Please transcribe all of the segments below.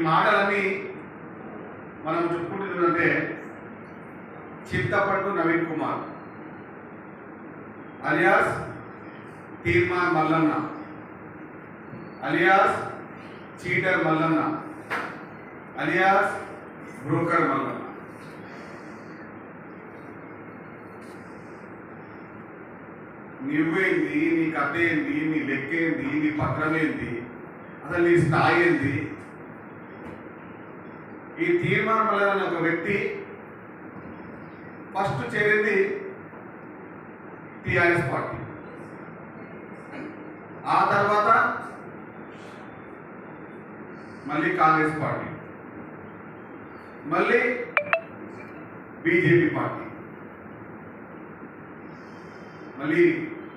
మాటలన్నీ మనం చెప్పుకుంటుందంటే చింతపండు నవీన్ కుమార్ అలియాస్ తీర్మాన్ Mallanna alias cheater Mallanna alias broker Mallanna. నువ్వేంది, నీ కథ ఏంది, నీ లెక్క ఏంది, నీ పత్రం ఏంది, అసలు నీ స్థాయి ఏంది? ఈ తీర్మానం మల్లన్న ఒక వ్యక్తి ఫస్ట్ చేరింది టిఆర్ఎస్ పార్టీ, ఆ తర్వాత మళ్ళీ కాంగ్రెస్ పార్టీ, మళ్ళీ బీజేపీ పార్టీ, మళ్ళీ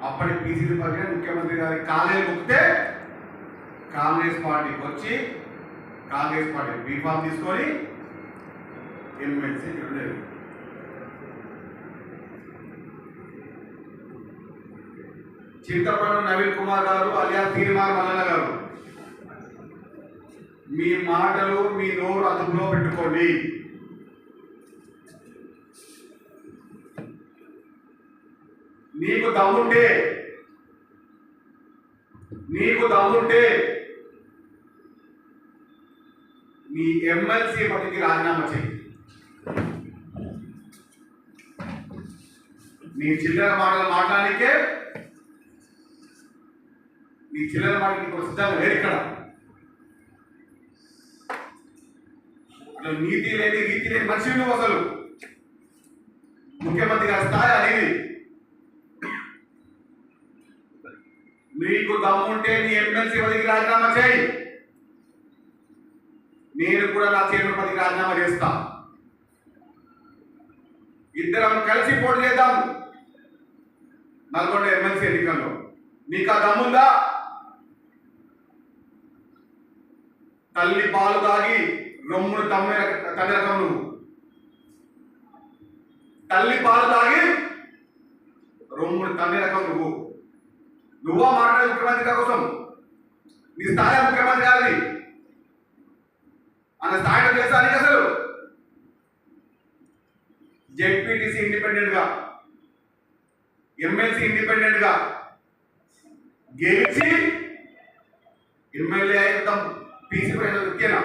అప్పటి పీసీసీ పార్టీ ముఖ్యమంత్రి గారి కాలేజీ ముక్కితే కాంగ్రెస్ పార్టీకి వచ్చి కాంగ్రెస్ పార్టీ బీఫామ్ తీసుకొని ఎమ్మెల్సీ ఉండేది. చింతపండు నవీన్ కుమార్ గారు అలియాస్ తీర్మాన్ మల్లన్న గారు, మీ మాటలు మీ నోరు అదుపులో పెట్టుకోండి. నీకు దమ్ముంటే నీ ఎమ్మెల్సీ పదవికి రాజీనామా చేయి. నీ చిల్లర మాటలు మాట్లాడానికే నీ చిల్లర మాటకి ప్రస్తుతం లేరు ఇక్కడ. అసలు నీతి లేని రీతి లేని మనిషి నువ్వు. అసలు ముఖ్యమంత్రి గారి స్థాయి అనేది. నీకు దమ్ముంటే నీ ఎమ్మెల్సీ పదవికి రాజీనామా చేయి. నేను కూడా నా చైర్మన్ పదవికి రాజీనామా చేస్తా. ఇద్దరం కలిసి పోటీ చేద్దాం నల్గొండ ఎమ్మెల్సీ ఎన్నికల్లో. నీకు ఆ దమ్ముందా? తల్లి పాలు తాగి రొమ్మును తల్లి రకం నువ్వు. తల్లి పాలు తాగి రొమ్మును తల్లి రకం నువ్వా మాట్లాడే ముఖ్యమంత్రి కోసం? నీ స్థాయి ముఖ్యమంత్రి గారిది అన్న స్థాయిలో తెలుసా నీకు? అసలు జెడ్పీటీసీ ఇండిపెండెంట్ గా, ఎమ్మెల్సీ ఇండిపెండెంట్ గా గెలిచి ఎమ్మెల్యే అయిన పీసీ వ్యక్తినా?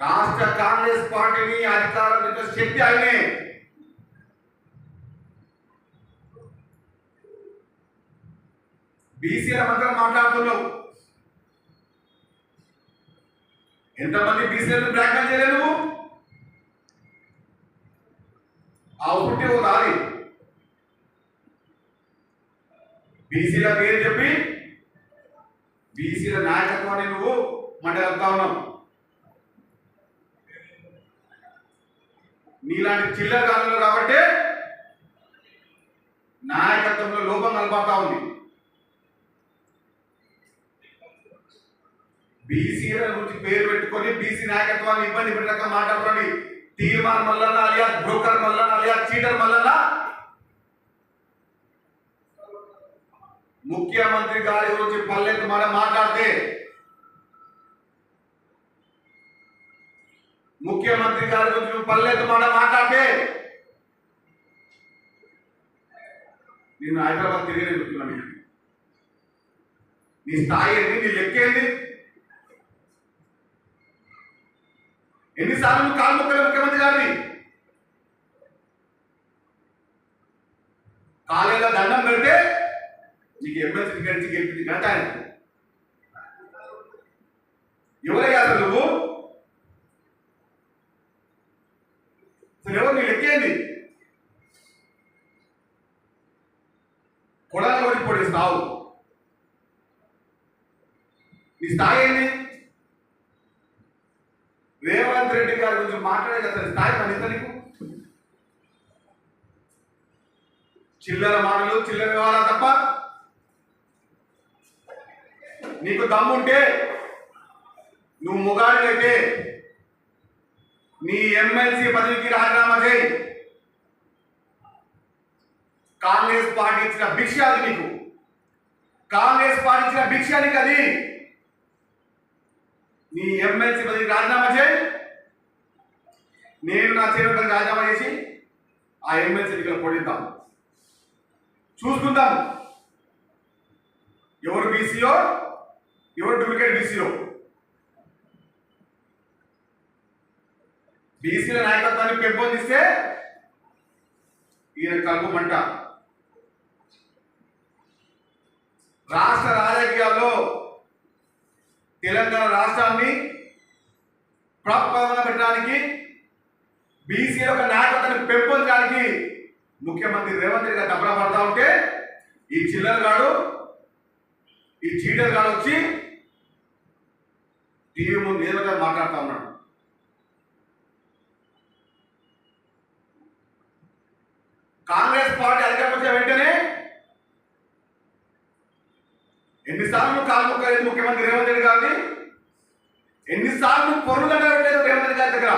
రాష్ట్ర కాంగ్రెస్ పార్టీని అధికారం శక్తి ఆయనే. బీసీల మంత్రం మాట్లాడుతున్నావు. ఎంతమంది బీసీలను బ్లాక్మెయిల్ చేయలేవు నువ్వు? అవుతుంటే ఓ దారి. బీసీల పేరు చెప్పి బీసీల నాయకత్వాన్ని నువ్వు మండలిస్తా ఉన్నావు. నీలాంటి చిల్లర కాలంలో కాబట్టి నాయకత్వంలో లోపం కనబడతా ఉంది. బీసీల గురించి పేరు పెట్టుకొని బీసీ నాయకత్వాన్ని ఇబ్బంది పెట్టక మాట్లాడుకోండి. తీర్మాన్ Mallanna alias broker Mallanna alias cheater Mallanna ముఖ్యమంత్రి గారి గురించి పల్లెత్తు మాట మాట్లాడితే, ముఖ్యమంత్రి గారి గురించి నువ్వు పల్లెత్తు మాట మాట్లాడితే నేను హైదరాబాద్ తిరిగి చెప్తున్నాను. నీ స్థాయి ఏంటి? నీ లెక్క ఏంటి? ఎన్నిసార్లు నువ్వు కాలు మొక్కలే ముఖ్యమంత్రి గారిని? కాలేజీలో దండం పెడితే నీకు ఎమ్మెల్సీ టికెట్ గెలిపించి ఘనత ఎవరయ్యా అసలు నువ్వు? అసలు ఎవరు? నీ లెక్కేంది? కొడాలి వచ్చి పొడిస్తావు. నీ స్థాయి ఏంటి? రేవంత్ రెడ్డి గారి గురించి మాట్లాడే అసలు స్థాయి మన ఇతనికి చిల్లర మాటలు, చిల్లర వ్యవహారాలు తప్ప. నీకు దమ్ముంటే, నువ్వు మొగాడినైతే నీ ఎమ్మెల్సీ పదవికి రాజీనామా చేయి. కాంగ్రెస్ పార్టీ ఇచ్చిన భిక్ష అది నీకు. కాంగ్రెస్ పార్టీ ఇచ్చిన భిక్ష నీకు అది. నీ ఎమ్మెల్సీ పదవికి రాజీనామా చేయి. నేను నా చైర్మన్ పదవికి రాజీనామా చేసి ఆ ఎమ్మెల్సీ ఎన్నికలు పోడిద్దాం. చూసుకుందాం ఎవరు బీసీఓ, ఎవరు డూప్లికేట్ బీసీఓ. బీసీల నాయకత్వాన్ని పెంపొందిస్తే ఈయన కలుపుమంట. రాష్ట్ర రాజకీయాల్లో తెలంగాణ రాష్ట్రాన్ని ప్రపంచంగా పెట్టడానికి, బీసీ యొక్క నాయకత్వాన్ని పెంపొందడానికి ముఖ్యమంత్రి రేవంత్ రెడ్డి గారు దబ్బరా పడతా ఉంటే ఈ చిల్లర్ గాడు, ఈ చీటర్ గాడు వచ్చి టీవీ ముందు ఏదో మాట్లాడుతూ ఉన్నాడు. కాంగ్రెస్ పార్టీ అధికారం వచ్చిన వెంటనే ఎన్నిసార్లు కాలు మొక్కలేదు ముఖ్యమంత్రి రేవంత్ రెడ్డి గారిని, ఎన్నిసార్లు పొరుగు దగ్గర పెట్టలేదు రేవంత్ రెడ్డి గారి దగ్గర.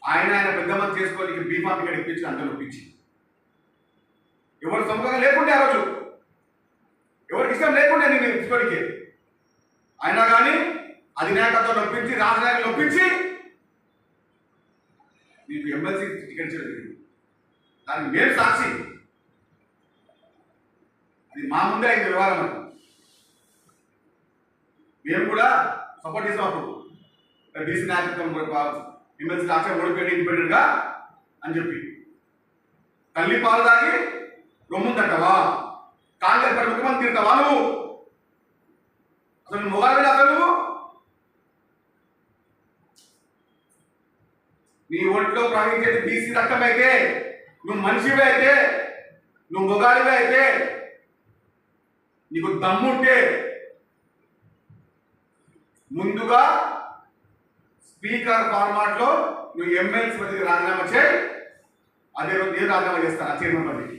ఆయన పెద్ద మంది చేసుకోనికి బీఫామ్ టికెట్ ఇప్పించి అంత నొప్పించి ఎవరు సొంతంగా లేకుండే, ఆ రోజు ఎవరికి ఇష్టం లేకుండే నేను తీసుకోనికి, అయినా కానీ అధినాయకత్వం నొప్పించి, రాష్ట్ర నాయకులు నొప్పించి నీకు ఎమ్మెల్సీ టికెట్ ఇవ్వలేదు. దానికి మేము సాక్షి. అది మా ముందే అయింది వ్యవహారం. అని మేము కూడా సపోర్ట్ చేసాం. అప్పుడు బీసీ నాయకత్వం ఎమ్మెల్సీ సాక్షి ఓడిపోయింది ఇండిపెండెంట్ గా అని చెప్పి తల్లి పాలు తాగి రొమ్ముందంటావా? కాంగ్రెస్ పడి ముఖ్యమంత్రి తింటావా నువ్వు? అసలు మొగాడు అసలు నువ్వు నీ ఒంట్లో ప్రవహించేది బీసీ రక్తం అయితే, నువ్వు మనిషివే అయితే, నువ్వు మొగాడివే అయితే, నీకు దమ్ముంటే ముందుగా స్పీకర్ ఫార్మాట్ లో నువ్వు ఎమ్మెల్సీ పదవికి రాజీనామా చేయి. అదే రోజు నేను రాజీనామా చేస్తాను ఆ చైర్మన్ పదవికి.